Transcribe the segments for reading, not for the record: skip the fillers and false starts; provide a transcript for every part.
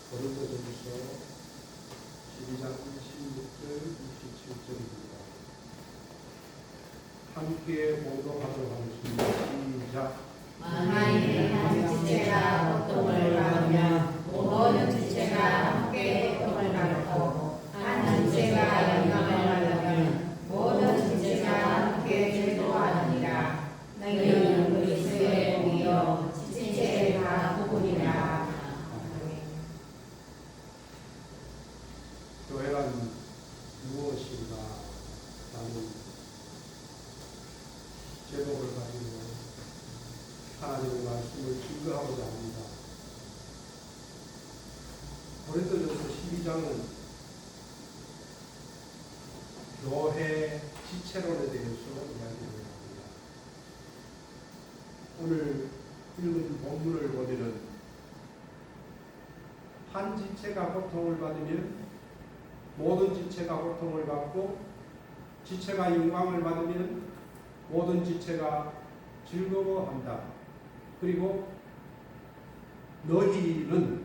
고린도전서 12장 16절 27절입니다. 함께 봉독하도록 하겠습니다. 시작. 만일 한 지체가 고통을 받으면 모든 지체가 함께 고통을 받고, 한 지체가 영광을 받으면 모든 지체가 함께 즐거워하느니라. 너희는 그리스도의 몸이요 지체의 다 부분이라. 교회란 무엇인가 라는 제목을 가지고 하나님의 말씀을 증거하고자 합니다. 고린도전서 12장은 교회 지체론에 대해서 이야기를 합니다. 오늘 읽은 본문을 보면은 한 지체가 고통을 받으면 모든 지체가 고통을 받고, 지체가 영광을 받으면 모든 지체가 즐거워한다. 그리고 너희는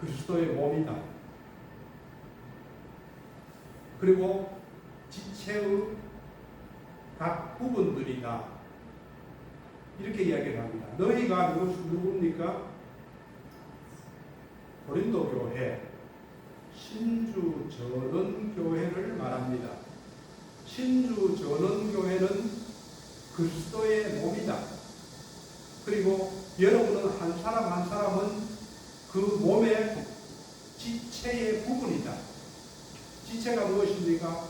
그리스도의 몸이다. 그리고 지체의 각 부분들이다. 이렇게 이야기를 합니다. 너희가 누굽니까? 고린도 교회, 신주 전원 교회를 말합니다. 신주 전원 교회는 그리스도의 몸이다. 그리고 여러분은 한 사람 한 사람은 그 몸의 지체의 부분이다. 지체가 무엇입니까?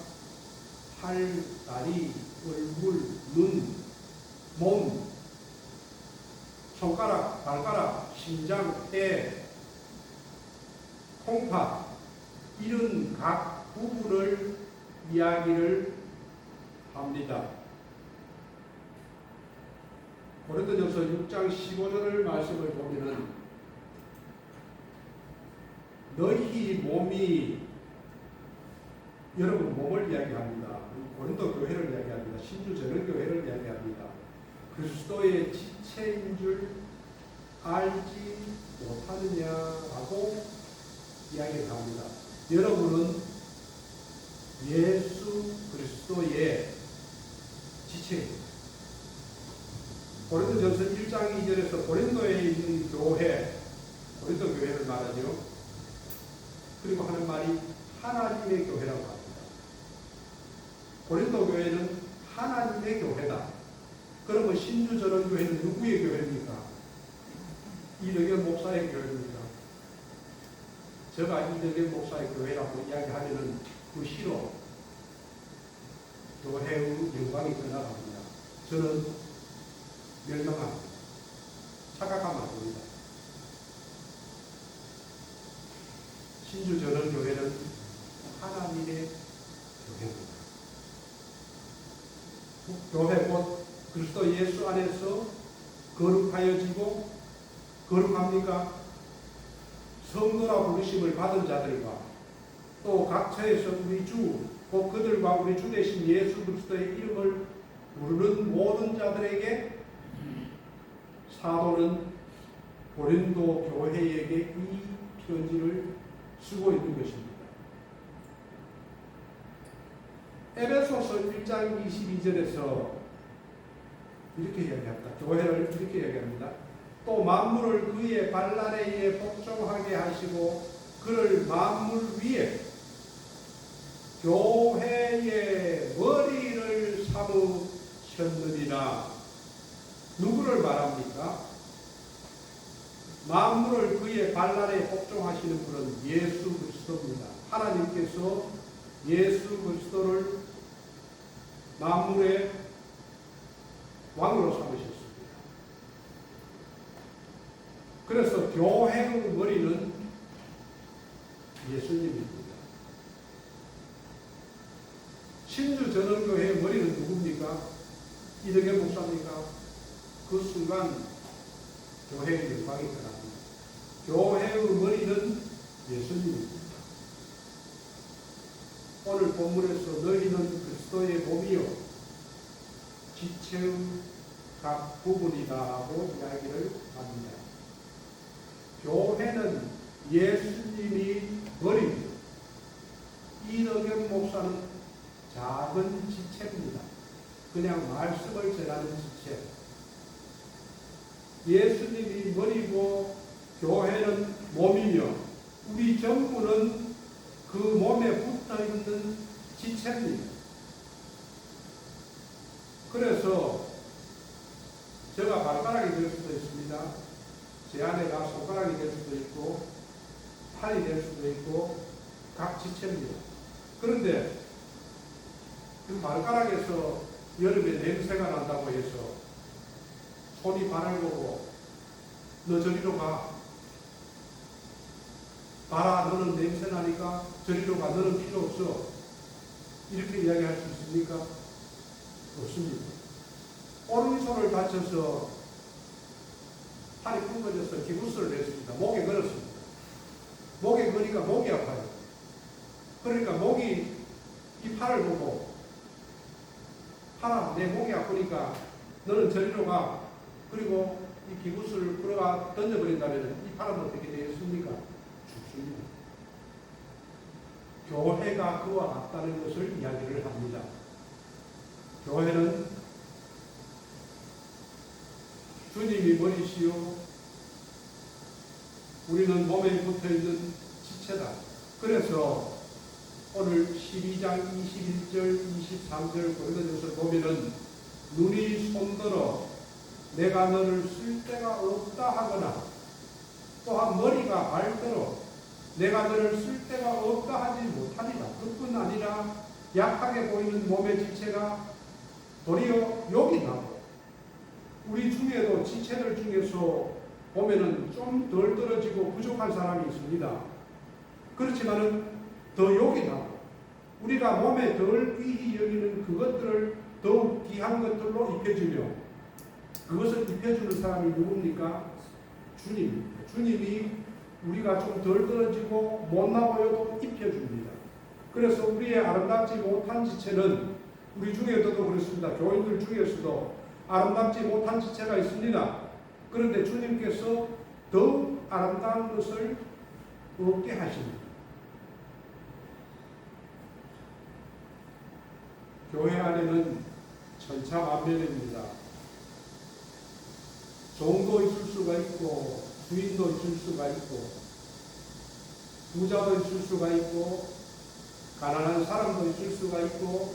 팔, 다리, 얼굴, 눈, 몸, 손가락, 발가락, 심장, 폐, 콩팥, 이런 각 부분을 이야기를 합니다. 고린도전서 6장 15절을 말씀을 보면은 너희 몸이, 여러분 몸을 이야기합니다. 고린도 교회를 이야기합니다. 신주 전원 교회를 이야기합니다. 그리스도의 지체인 줄 알지 못하느냐라고 이야기를 합니다. 여러분은 예수 그리스도의 지체입니다. 고린도전서 1장 2절에서 고린도에 있는 교회, 고린도 교회를 말하죠. 그리고 하는 말이 하나님의 교회라고 합니다. 고린도 교회는 하나님의 교회다. 그러면 신주 전원 교회는 누구의 교회입니까? 이덕연 목사의 교회입니다. 제가 이덕연 목사의 교회라고 이야기하면은 그 시로 교회의 영광이 끝나갑니다. 저는 멸망합니다. 착각하면 안 됩니다. 신주 전원 교회는 하나님의 교회입니다. 교회 곧 그리스도 예수 안에서 거룩하여지고, 거룩합니까? 성도라 부르심을 받은 자들과 또 각처에서 우리 주, 곧 그들과 우리 주 되신 예수 그리스도의 이름을 부르는 모든 자들에게 사도는 고린도 교회에게 이 편지를 쓰고 있는 것입니다. 에베소서 1장 22절에서 이렇게 이야기합니다. 교회를 이렇게 이야기합니다. 또 만물을 그의 발 아래 위에 복종하게 하시고 그를 만물 위에 교회의 머리를 삼으셨느니라. 누구를 말합니까? 만물을 그의 발 아래 복종하시는 분은 예수 그리스도입니다. 하나님께서 예수 그리스도를 만물의 왕으로 삼으셨습니다. 그래서 교회의 머리는 예수님입니다. 신주 전원교회의 머리는 누굽니까? 이덕연 목사입니까? 그 순간 교회의 영광이 끝납니다. 교회의 머리는 예수님입니다. 오늘 본문에서 너희는 그리스도의 몸이요 지체의 각 부분이다라고 이야기를 합니다. 예수님이 머리입니다. 이덕영 목사는 작은 지체입니다. 그냥 말씀을 전하는 지체. 예수님이 머리고 교회는 몸이며 우리 전부는 그 몸에 붙어있는 지체입니다. 그래서 제가 발가락이 될 수도 있습니다. 제 아내가 손가락이 될 수도 있고 팔이 될 수도 있고 각 지체입니다. 그런데 그 발가락에서 여름에 냄새가 난다고 해서 손이 발을 보고 너 저리로 가. 봐라, 너는 냄새 나니까 저리로 가. 너는 필요 없어. 이렇게 이야기할 수 있습니까? 없습니다. 오른손을 다쳐서 팔이 굵어져서 기부스를 냈습니다. 목에 걸었습니다. 목에 거니까 목이 아파요. 그러니까 목이 이 팔을 보고 팔아, 내 목이 아프니까 너는 저리로 가. 그리고 이 기부스를 끌어가 던져버린다면 이 팔은 어떻게 되겠습니까? 죽습니다. 교회가 그와 같다는 것을 이야기를 합니다. 교회는 주님이 머리시요 우리는 몸에 붙어있는 지체다. 그래서 오늘 12장 21절 23절 고린도전서를 보면은 눈이 손들어 내가 너를 쓸 데가 없다 하거나 또한 머리가 발들어 내가 너를 쓸 데가 없다 하지 못하리라. 그뿐 아니라 약하게 보이는 몸의 지체가 도리어 욕이 나고 우리 중에도 지체들 중에서 보면은 좀 덜 떨어지고 부족한 사람이 있습니다. 그렇지만은 더 욕이 나고 우리가 몸에 덜 귀히 여기는 그것들을 더욱 귀한 것들로 입혀주며 그것을 입혀주는 사람이 누굽니까? 주님입니다. 주님이 우리가 좀 덜 떨어지고 못나 보여도 입혀줍니다. 그래서 우리의 아름답지 못한 지체는 우리 중에도 그렇습니다. 교인들 중에서도 아름답지 못한 지체가 있습니다. 그런데 주님께서 더욱 아름다운 것을 얻게 하십니다. 교회 안에는 천차만별입니다. 종도 있을 수가 있고 주인도 있을 수가 있고 부자도 있을 수가 있고 가난한 사람도 있을 수가 있고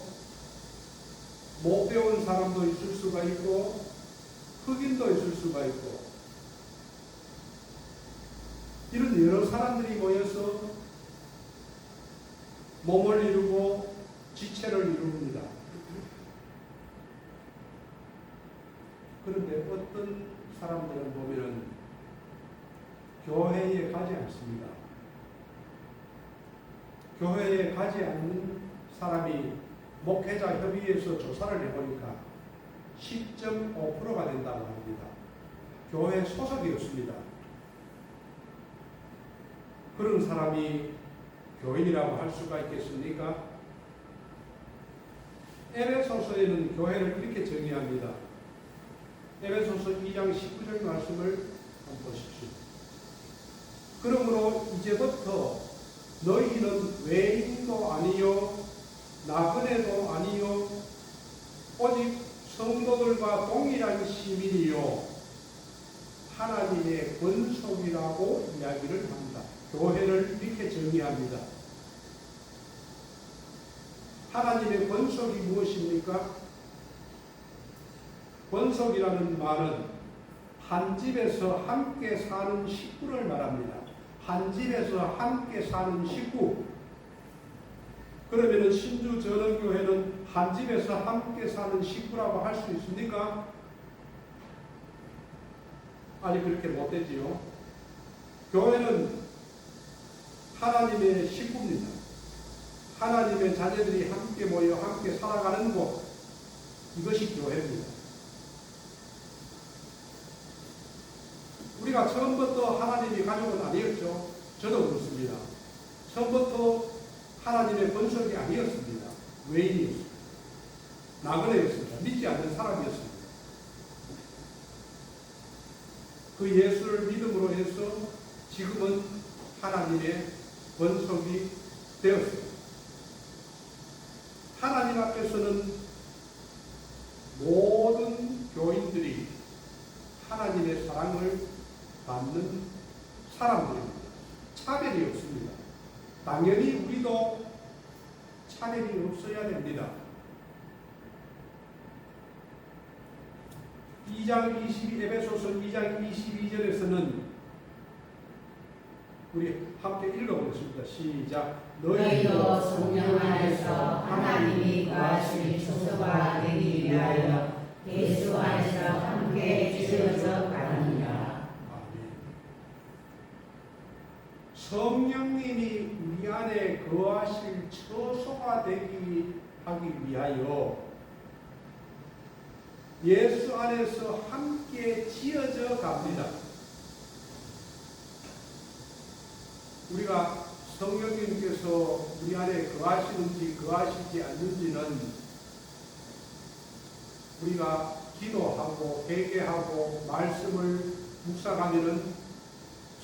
못 배운 사람도 있을 수가 있고 흑인도 있을 수가 있고 이런 여러 사람들이 모여서 몸을 이루고 지체를 이룹니다. 그런데 어떤 사람들은 보면은 교회에 가지 않습니다. 교회에 가지 않는 사람이 목회자 협의회에서 조사를 해보니까 10.5%가 된다고 합니다. 교회 소속이 없습니다. 그런 사람이 교인이라고 할 수가 있겠습니까? 에베소서에는 교회를 이렇게 정의합니다. 에베소서 2장 19절 말씀을 한번 보십시오. 그러므로 이제부터 너희는 외인도 아니요 나그네도 아니요 오직 성도들과 동일한 시민이요 하나님의 권속이라고 이야기를 합니다. 교회를 이렇게 정의합니다. 하나님의 권속이 무엇입니까? 권속이라는 말은 한 집에서 함께 사는 식구를 말합니다. 한 집에서 함께 사는 식구. 그러면 신주 전원교회는 한 집에서 함께 사는 식구라고 할 수 있습니까? 아니, 그렇게 못되지요. 교회는 하나님의 식구입니다. 하나님의 자녀들이 함께 모여 함께 살아가는 곳, 이것이 교회입니다. 우리가 처음부터 하나님이 가족은 아니었죠. 저도 그렇습니다. 처음부터 하나님의 권속이 아니었습니다. 외인이었습니다. 나그네였습니다. 믿지 않는 사람이었습니다. 그 예수를 믿음으로 해서 지금은 하나님의 권속이 되었습니다. 하나님 앞에서는 모든 교인들이 하나님의 사랑을 받는 사람들입니다. 차별이 없습니다. 당연히 우리도 차별이 없어야 됩니다. 에베소서 2장 22절에서는 우리 함께 읽어보겠습니다. 시작. 너희도 성령 안에서 하나님이 거하실 처소가 되기 위하여 예수 안에서 함께 지어져 가느니라. 아멘. 성령님이 우리 안에 거하실 처소가 되기 하기 위하여 예수 안에서 함께 지어져 갑니다. 우리가 성령님께서 우리 안에 거하시는지 거하시지 않는지는 우리가 기도하고 회개하고 말씀을 묵상하면은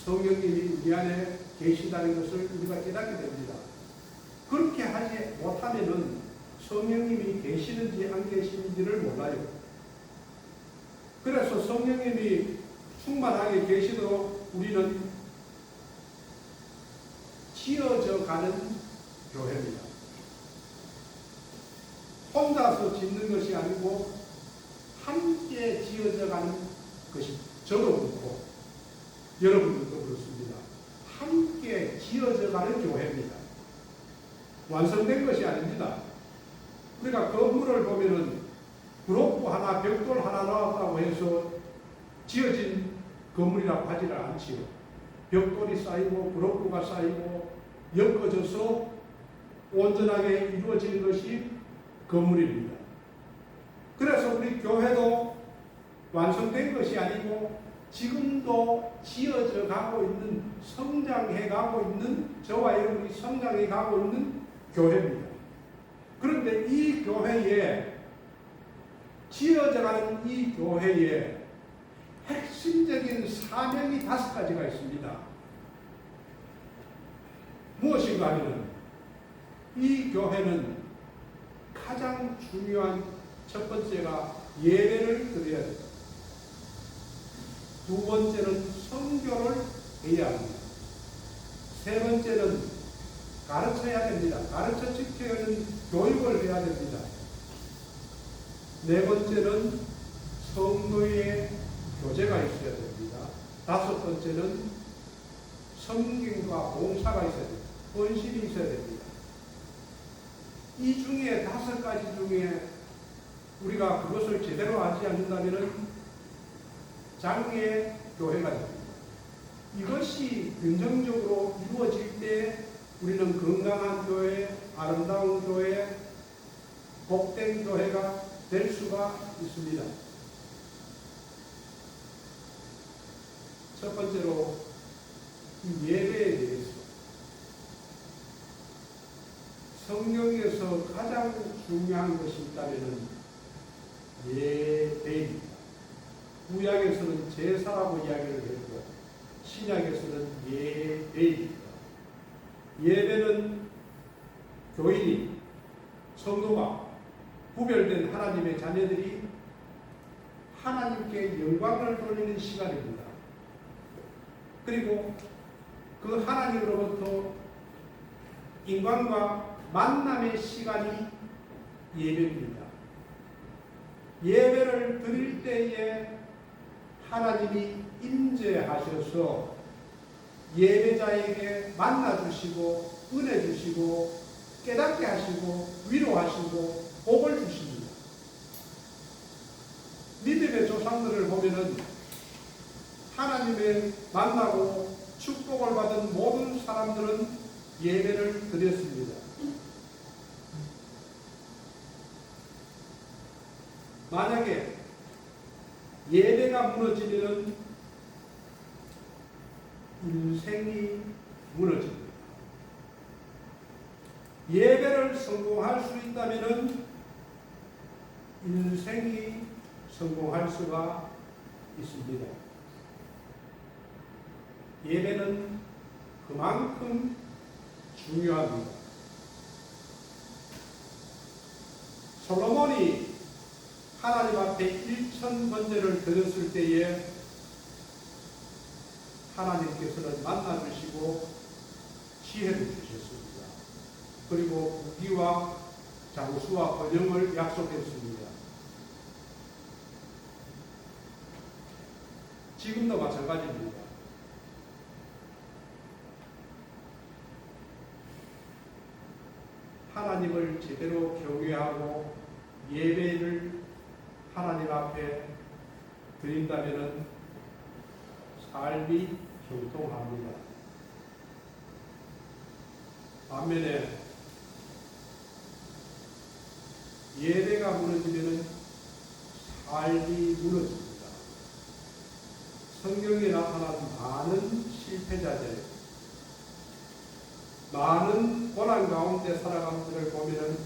성령님이 우리 안에 계시다는 것을 우리가 깨닫게 됩니다. 그렇게 하지 못하면은 성령님이 계시는지 안 계시는지를 몰라요. 그래서 성령님이 충만하게 계시도록 우리는 지어져 가는 교회입니다. 혼자서 짓는 것이 아니고 함께 지어져 가는 것이 저도 그렇고 여러분들도 그렇습니다. 함께 지어져 가는 교회입니다. 완성된 것이 아닙니다. 우리가 건물을 보면은 브로크 하나, 벽돌 하나 나왔다고 해서 지어진 건물이라고 하지를 않지요. 벽돌이 쌓이고 브로크가 쌓이고 엮어져서 온전하게 이루어지는 것이 건물입니다. 그래서 우리 교회도 완성된 것이 아니고 지금도 지어져 가고 있는, 성장해 가고 있는, 저와 여러분이 성장해 가고 있는 교회입니다. 그런데 이 교회에 지어져가는 이 교회에 핵심적인 사명이 5가지가 있습니다. 무엇인가 하면 이 교회는 가장 중요한 첫 번째가 예배를 드려야 됩니다. 두 번째는 선교를 해야 합니다. 세 번째는 가르쳐야 됩니다. 가르쳐 지켜야 하는 교육을 해야 됩니다. 네 번째는 성도의 교제가 있어야 됩니다. 다섯 번째는 섬김과 봉사가 있어야 됩니다. 헌신이 있어야 됩니다. 이 중에 5가지 중에 우리가 그것을 제대로 하지 않는다면 장애 교회가 됩니다. 이것이 균형적으로 이루어질 때 우리는 건강한 교회, 아름다운 교회, 복된 교회가 될 수가 있습니다. 첫 번째로 이 예배에 대해서 성경에서 가장 중요한 것이 있다면 예배입니다. 구약에서는 제사라고 이야기를 했고 신약에서는 예배입니다. 예배는 교인이 성도가 구별된 하나님의 자녀들이 하나님께 영광을 돌리는 시간입니다. 그리고 그 하나님으로부터 인간과 만남의 시간이 예배입니다. 예배를 드릴 때에 하나님이 임재하셔서 예배자에게 만나주시고 은혜 주시고 깨닫게 하시고 위로하시고 복을 주십니다. 믿음의 조상들을 보면은 하나님의 만나고 축복을 받은 모든 사람들은 예배를 드렸습니다. 만약에 예배가 무너지면 인생이 무너집니다. 예배를 성공할 수 있다면 인생이 성공할 수가 있습니다. 예배는 그만큼 중요합니다. 솔로몬이 하나님 앞에 1,000번제를 드렸을 때에 하나님께서는 만나주시고 지혜를 주셨습니다. 그리고 부귀와 장수와 번영을 약속했습니다. 지금도 마찬가지입니다. 하나님을 제대로 경외하고 예배를 하나님 앞에 드린다면 삶이 형통합니다. 반면에 예배가 무너지면 삶이 무너집니다. 성경에 나타난 많은 실패자들, 많은 고난 가운데 살아간 분들을 보면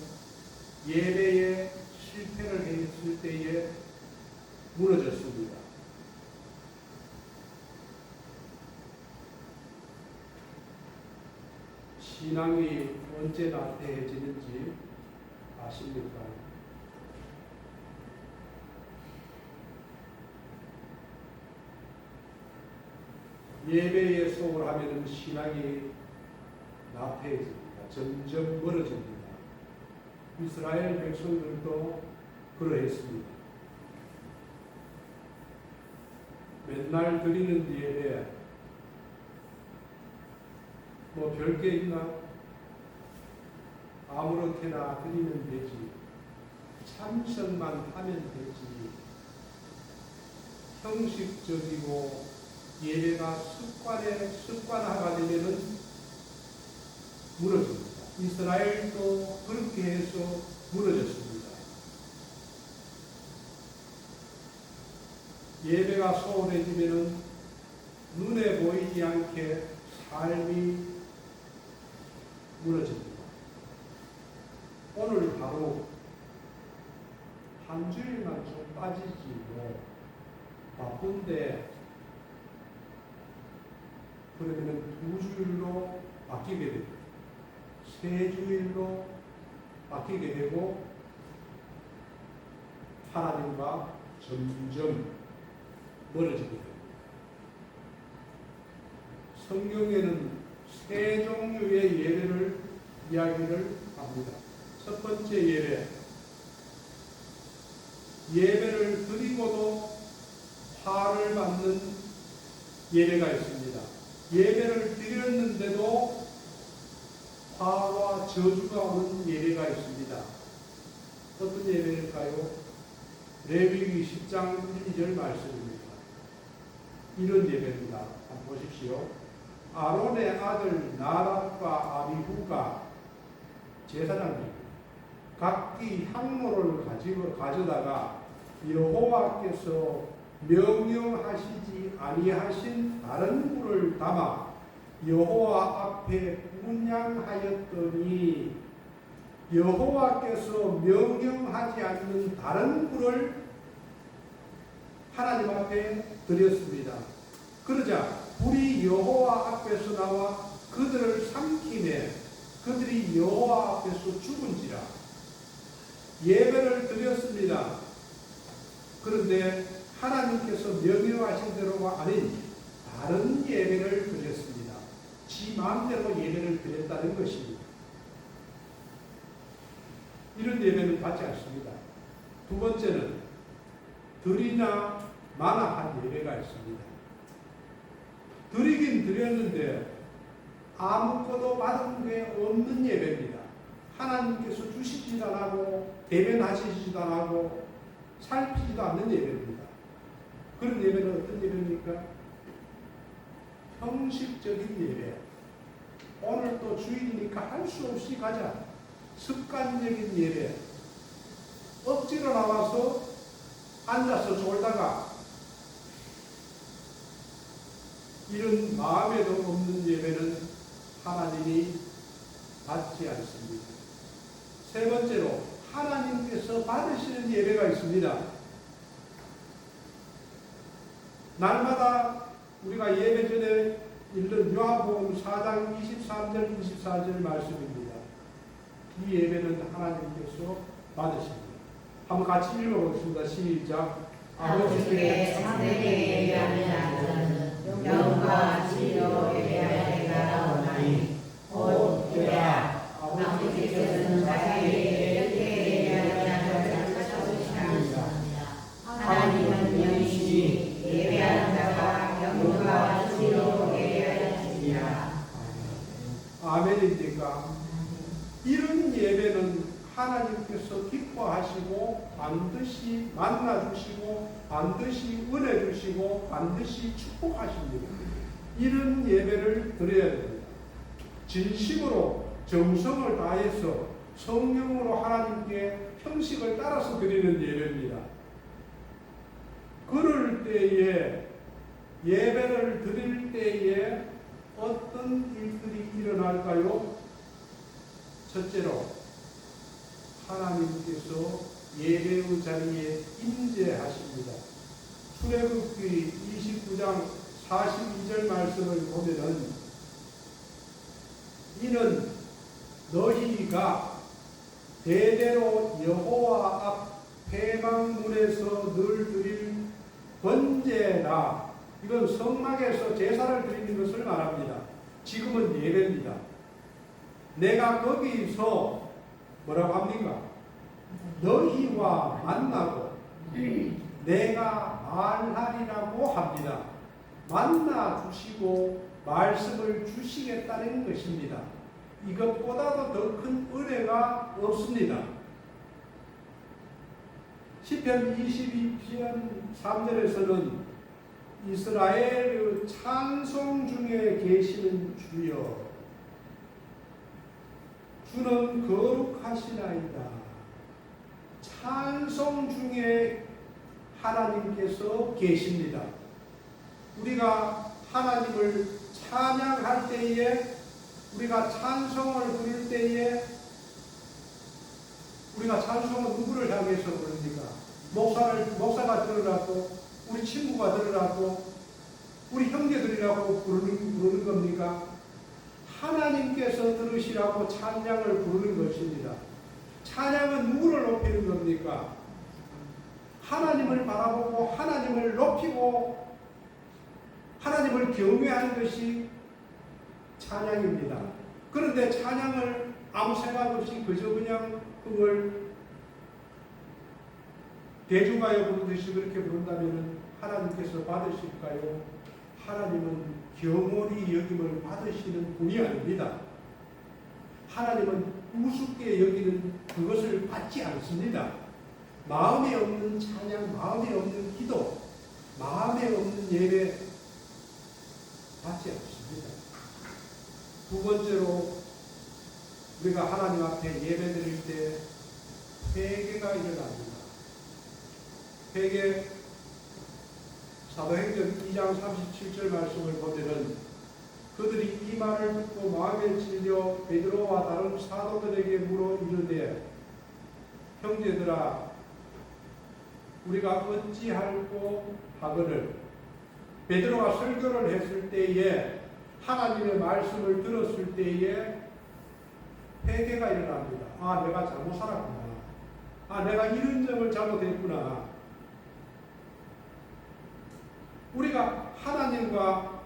예배에 실패를 했을 때에 무너졌습니다. 신앙이 언제 나태해지는지 아십니까? 예배에 소홀하면 신앙이 나태해집니다. 점점 멀어집니다. 이스라엘 백성들도 그러했습니다. 맨날 드리는 예배, 뭐 별게 있나? 아무렇게나 드리면 되지. 참석만 하면 되지. 형식적이고 예배가 습관화가 되면은 무너집니다. 이스라엘도 그렇게 해서 무너졌습니다. 예배가 소홀해지면은 눈에 보이지 않게 삶이 무너집니다. 오늘 바로 한 주일만 좀 빠지지 뭐 바쁜데 그러면 2주일로 바뀌게 됩니다. 3주일로 바뀌게 되고 하나님과 점점 멀어지게 됩니다. 성경에는 3 종류의 예배를 이야기를 합니다. 첫 번째 예배, 예배를 드리고도 화를 받는 예배가 있습니다. 예배를 드렸는데도 화와 저주가 오는 예배가 있습니다. 어떤 예배일까요? 레위기 10장 1, 2절 말씀입니다. 이런 예배입니다. 한번 보십시오. 아론의 아들 나답과 아비후가 제사장입니다. 각기 향로를 가져다가 여호와께서 명령하시지 아니하신 다른 불을 담아 여호와 앞에 분향하였더니 여호와께서 명령하지 않는 다른 불을 하나님 앞에 드렸습니다. 그러자 불이 여호와 앞에서 나와 그들을 삼키매 그들이 여호와 앞에서 죽은지라. 예배를 드렸습니다. 그런데 하나님께서 명령하신 대로가 아닌 다른 예배를 드렸습니다. 지 마음대로 예배를 드렸다는 것입니다. 이런 예배는 받지 않습니다. 두 번째는 드리나 마나 한 예배가 있습니다. 드리긴 드렸는데 아무것도 받은 게 없는 예배입니다. 하나님께서 주시지도 않고 대면하시지도 않고 살피지도 않는 예배입니다. 그런 예배는 어떤 예배입니까? 형식적인 예배. 오늘 또 주일이니까 할 수 없이 가자. 습관적인 예배. 억지로 나와서 앉아서 졸다가 이런 마음에도 없는 예배는 하나님이 받지 않습니다. 세 번째로 하나님께서 받으시는 예배가 있습니다. 날마다 우리가 예배 전에 읽는 요한복음 4장 23절 24절 말씀입니다. 이 예배는 하나님께서 받으십니다. 한번 같이 읽어보겠습니다. 시작. 아버지께 참되게 예배하는 자는 영과 진리로 예배할 때가 원하니 곧 그래야 아버지께서는 자기에게 이렇게 예배하는 자를 찾으시나이다. 하나님은 영이시니 예배하는 자가 영과 진리로 예배하시리라. 아멘입니까? 이런 예배는 하나님께서 기뻐하시고 반드시 만나주시고 반드시 은혜 주시고 반드시 축복하십니다. 이런 예배를 드려야 됩니다. 진심으로 정성을 다해서 성령으로 하나님께 형식을 따라서 드리는 예배입니다. 그럴 때에 예배를 드릴 때에 어떤 일들이 일어날까요? 첫째로 하나님께서 예배의 자리에 임재하십니다. 출애굽기 29장 42절 말씀을 보면은 이는 너희가 대대로 여호와 앞 회막문에서 늘 드릴 번제라. 이건 성막에서 제사를 드리는 것을 말합니다. 지금은 예배입니다. 내가 거기서 뭐라고 합니까? 너희와 만나고 내가 말하리라고 합니다. 만나 주시고 말씀을 주시겠다는 것입니다. 이것보다도 더 큰 은혜가 없습니다. 시편 22편 3절에서는 이스라엘의 찬송 중에 계시는 주여 주는 거룩하시나이다. 찬송 중에 하나님께서 계십니다. 우리가 하나님을 찬양할 때에 우리가 찬송을 부를 때에 우리가 찬송은 누구를 향해서 부릅니까? 목사가 들으라고 우리 친구가 들으라고 우리 형제들이라고 부르는 겁니까? 하나님께서 들으시라고 찬양을 부르는 것입니다. 찬양은 누구를 높이는 겁니까? 하나님을 바라보고 하나님을 높이고 하나님을 경외하는 것이 찬양입니다. 그런데 찬양을 아무 생각 없이 그저 그냥 그걸 대중가요 부르듯이 그렇게 부른다면 하나님께서 받으실까요? 하나님은 경홀히 여김을 받으시는 분이 아닙니다. 하나님은 우습게 여기는 그것을 받지 않습니다. 마음에 없는 찬양, 마음에 없는 기도, 마음에 없는 예배 받지 않습니다. 두 번째로 우리가 하나님 앞에 예배 드릴 때 회개가 일어납니다. 회개 사도행전 2장 37절 말씀을 보면은 그들이 이 말을 듣고 마음에 찔려 베드로와 다른 사도들에게 물어 이르되 형제들아 우리가 어찌할꼬 하거늘 베드로가 설교를 했을 때에 하나님의 말씀을 들었을 때에 회개가 일어납니다. 아, 내가 잘못 살았구나. 아, 내가 이런 점을 잘못했구나. 우리가 하나님과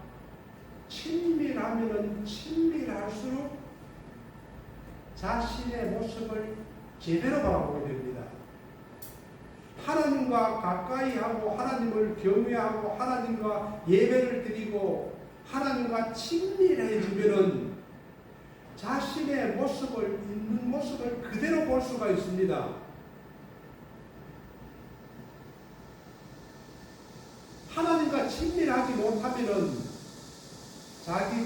친밀하면 친밀할수록 자신의 모습을 제대로 바라보게 됩니다. 하나님과 가까이 하고 하나님을 경외하고 하나님과 예배를 드리고 하나님과 친밀해지면은 자신의 모습을 있는 모습을 그대로 볼 수가 있습니다. 하나님과 친밀하지 못하면은 자기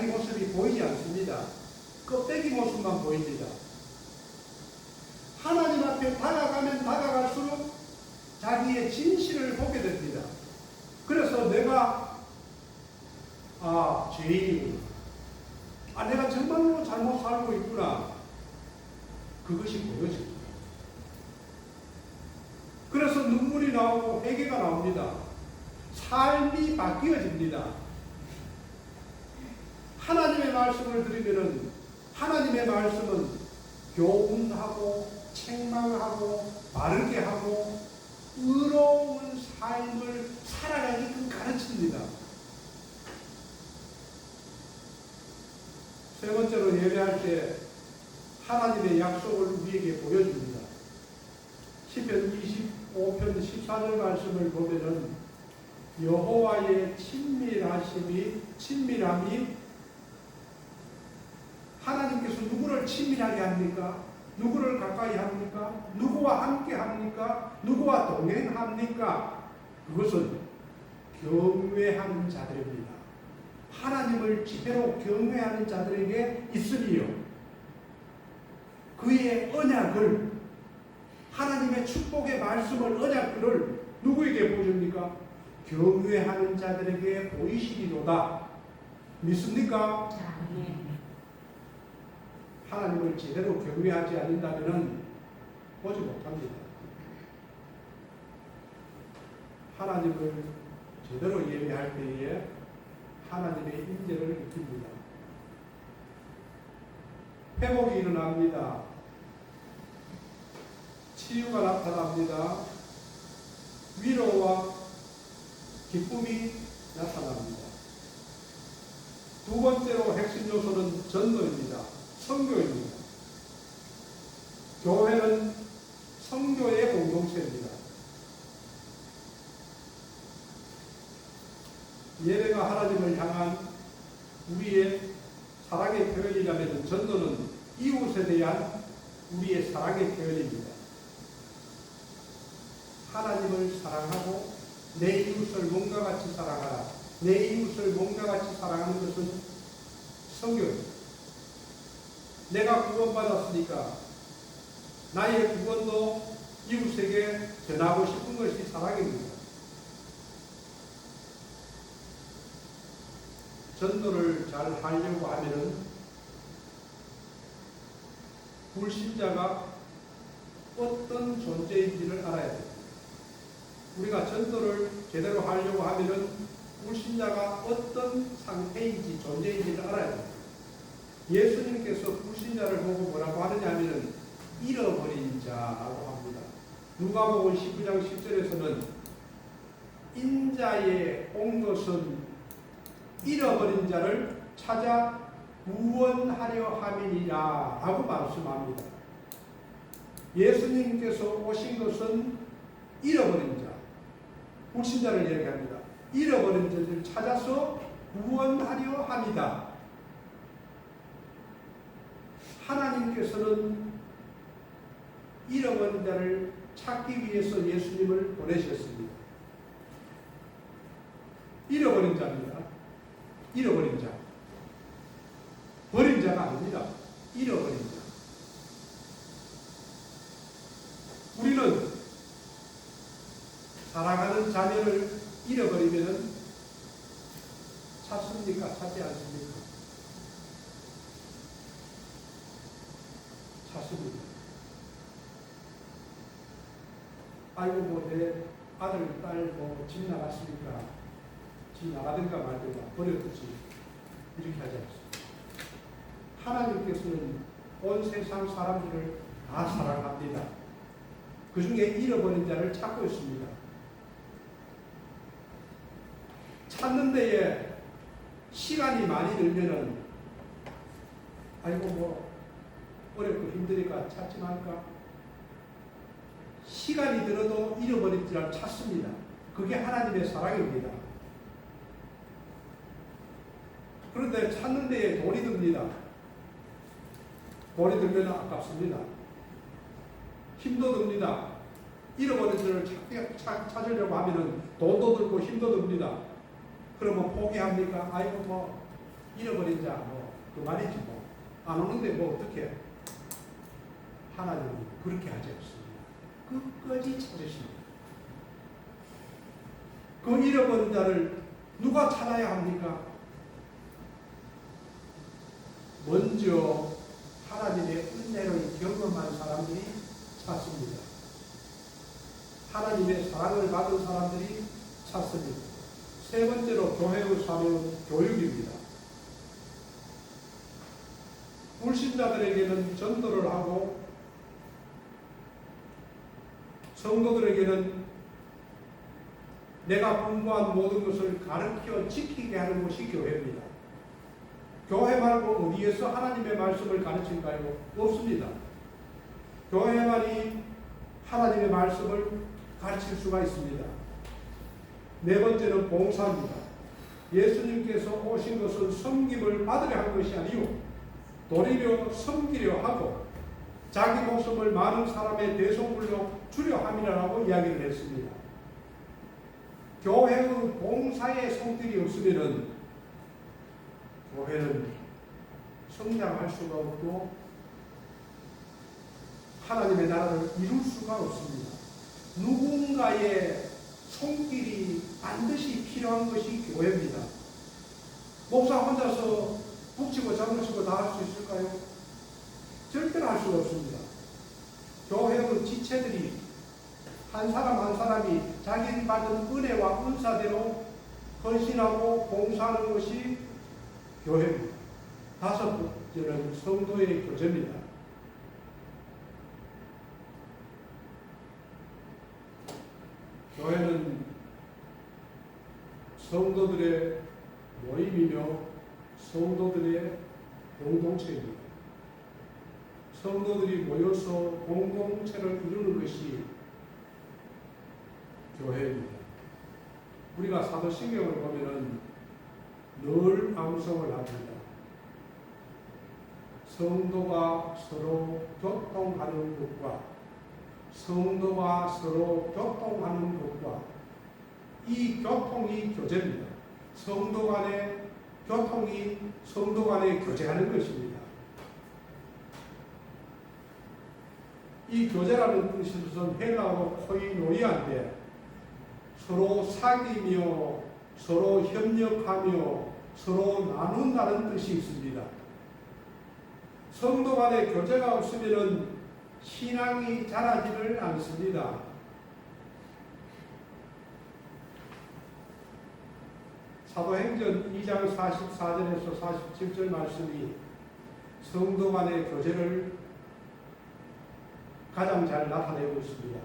모습이 보이지 않습니다. 껍데기 모습만 보입니다. 하나님 앞에 다가가면 다가갈수록 자기의 진실을 보게 됩니다. 그래서 내가 죄인이구나. 내가 정말로 잘못 살고 있구나. 그것이 보여집니다. 그래서 눈물이 나오고 회개가 나옵니다. 삶이 바뀌어집니다. 말씀을 드리면은 하나님의 말씀은 교훈하고 책망하고 바르게 하고 의로운 삶을 살아가게끔 가르칩니다. 세 번째로 예배할 때 하나님의 약속을 우리에게 보여줍니다. 시편 25편 14절 말씀을 보면은 여호와의 친밀함이 하나님께서 누구를 친밀하게 합니까? 누구를 가까이 합니까? 누구와 함께 합니까? 누구와 동행합니까? 그것은 경외하는 자들입니다. 하나님을 제대로 경외하는 자들에게 있으리요. 그의 언약을, 하나님의 축복의 말씀을, 언약들을 누구에게 보여줍니까? 경외하는 자들에게 보이시리로다. 믿습니까? 하나님을 제대로 경외하지 않는다면 보지 못합니다. 하나님을 제대로 예배할 때에 하나님의 임재를 느낍니다. 회복이 일어납니다. 치유가 나타납니다. 위로와 기쁨이 나타납니다. 두 번째로 핵심 요소는 전도입니다. 선교입니다. 교회는 선교의 공동체입니다. 예배가 하나님을 향한 우리의 사랑의 표현이라면 전도는 이웃에 대한 우리의 사랑의 표현입니다. 하나님을 사랑하고 내 이웃을 몸과 같이 사랑하라. 내 이웃을 몸과 같이 사랑하는 것은 선교입니다. 내가 구원받았으니까 나의 구원도 이웃에게 전하고 싶은 것이 사랑입니다. 전도를 잘 하려고 하면은 불신자가 어떤 존재인지를 알아야 됩니다. 우리가 전도를 제대로 하려고 하면은 불신자가 어떤 상태인지 존재인지를 알아야 됩니다. 예수님께서 불신자를 보고 뭐라고 하느냐 하면은 잃어버린 자라고 합니다. 누가복음 19장 10절에서는 인자에 온 것은 잃어버린 자를 찾아 구원하려 함이니라 라고 말씀합니다. 예수님께서 오신 것은 잃어버린 자, 불신자를 얘기합니다. 잃어버린 자를 찾아서 구원하려 합니다. 하나님께서는 잃어버린 자를 찾기 위해서 예수님을 보내셨습니다. 잃어버린 자입니다. 잃어버린 자. 버린 자가 아닙니다. 잃어버린 자. 우리는 사랑하는 자녀를 잃어버리면 찾습니까? 찾지 않습니까? 찾습니다. 아이고 뭐 내 아들, 딸 뭐 집 나갔으니까 집 나가든가 말든가 버려두지 이렇게 하지 않습니다. 하나님께서는 온 세상 사람들을 다 사랑합니다. 그 중에 잃어버린 자를 찾고 있습니다. 찾는 데에 시간이 많이 들면은 아이고 뭐 어렵고 힘드니까 찾지 말까? 시간이 들어도 잃어버린 자를 찾습니다. 그게 하나님의 사랑입니다. 그런데 찾는 데에 돈이 듭니다. 돈이 들면 아깝습니다. 힘도 듭니다. 잃어버린 자를 찾으려고 하면은 돈도 들고 힘도 듭니다. 그러면 포기합니까? 아이고 뭐 잃어버린 자 뭐 그만이지 뭐 안 오는데 뭐 어떻게? 하나님은 그렇게 하지 않습니다. 끝까지 찾으십니다. 그 잃어버린 자를 누가 찾아야 합니까? 먼저 하나님의 은혜를 경험한 사람들이 찾습니다. 하나님의 사랑을 받은 사람들이 찾습니다. 세 번째로 교회의 사명은 교육입니다. 불신자들에게는 전도를 하고 성도들에게는 내가 공부한 모든 것을 가르쳐 지키게 하는 것이 교회입니다. 교회 말고 어디에서 하나님의 말씀을 가르칠까요? 없습니다. 교회만이 하나님의 말씀을 가르칠 수가 있습니다. 네 번째는 봉사입니다. 예수님께서 오신 것은 섬김을 받으려 한 것이 아니요 도리려 섬기려 하고 자기 목숨을 많은 사람의 대속물로 주려 함이라고 이야기를 했습니다. 교회의 봉사의 성질이 없으면 교회는 성장할 수가 없고 하나님의 나라를 이룰 수가 없습니다. 누군가의 손길이 반드시 필요한 것이 교회입니다. 목사 혼자서 북치고 장구치고 다 할 수 있을까요? 절대로 할 수가 없습니다. 교회의 지체들이 한 사람 한 사람이 자기 받은 은혜와 은사대로 헌신하고 봉사하는 것이 교회입니다. 다섯 번째는 성도의 교제입니다. 교회는 성도들의 모임이며 성도들의 공동체입니다. 성도들이 모여서 공동체를 이루는 것이 교회입니다. 우리가 사도신경을 보면은 늘 암송을 합니다. 성도가 서로 교통하는 것과 성도가 서로 교통하는 것과 이 교통이 교제입니다. 성도 간의 교통이 성도 간에 교제하는 것입니다. 이 교제라는 뜻은 헬라어로 코이노니아인데 서로 사귀며 서로 협력하며 서로 나눈다는 뜻이 있습니다. 성도 간의 교제가 없으면 신앙이 자라지를 않습니다. 사도행전 2장 44절에서 47절 말씀이 성도 간의 교제를 가장 잘 나타내고 있습니다.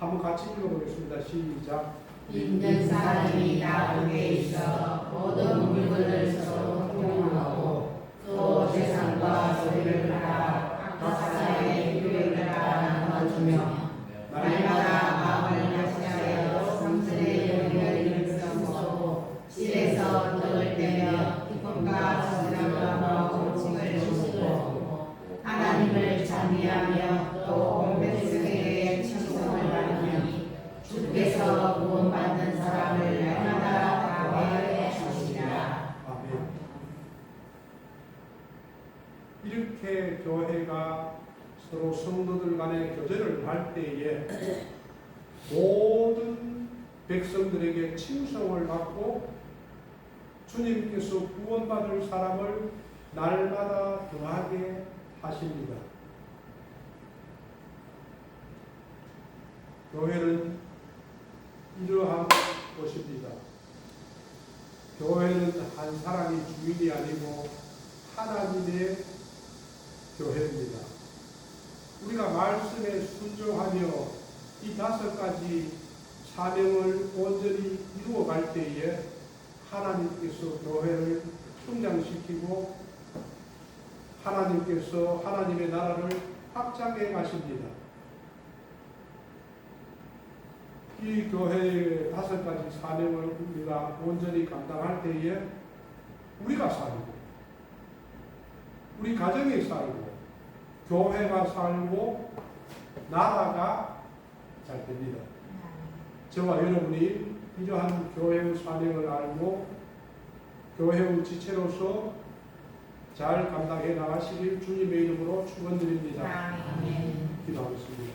한번 같이 읽어보겠습니다. 시작. 믿는 사람이 나누게 있어 모든 물건을 서로 공유하고 또 재산과 소유를 다 각자의 필요에 따라 나눠주며 날마다 마음을 약시하여 성전의 영향을 일으키고 집에서 떡을 떼며 기쁨과 성장과 마음으로 칭을 주시고 하나님을 찬미하며 또 온 백성에게 칭송을 받으니 주께서 구원받는 사람을 날마다 다하게 하시리라. 아멘. 이렇게 교회가 서로 성도들 간의 교제를 할 때에 모든 백성들에게 칭송을 받고 주님께서 구원받을 사람을 날마다 더하게 하십니다. 교회는 이러한 것입니다. 교회는 한 사람이 주인이 아니고 하나님의 교회입니다. 우리가 말씀에 순종하며 이 5가지 사명을 온전히 이루어갈 때에 하나님께서 교회를 성장시키고 하나님께서 하나님의 나라를 확장해 가십니다. 이 교회의 5가지 사명을 우리가 온전히 감당할 때에 우리가 살고 우리 가정이 살고 교회가 살고 나라가 잘 됩니다. 저와 여러분이 이러한 교회의 사명을 알고 교회의 지체로서 잘 감당해 나가시길 주님의 이름으로 축원드립니다. 아멘. 기도하겠습니다.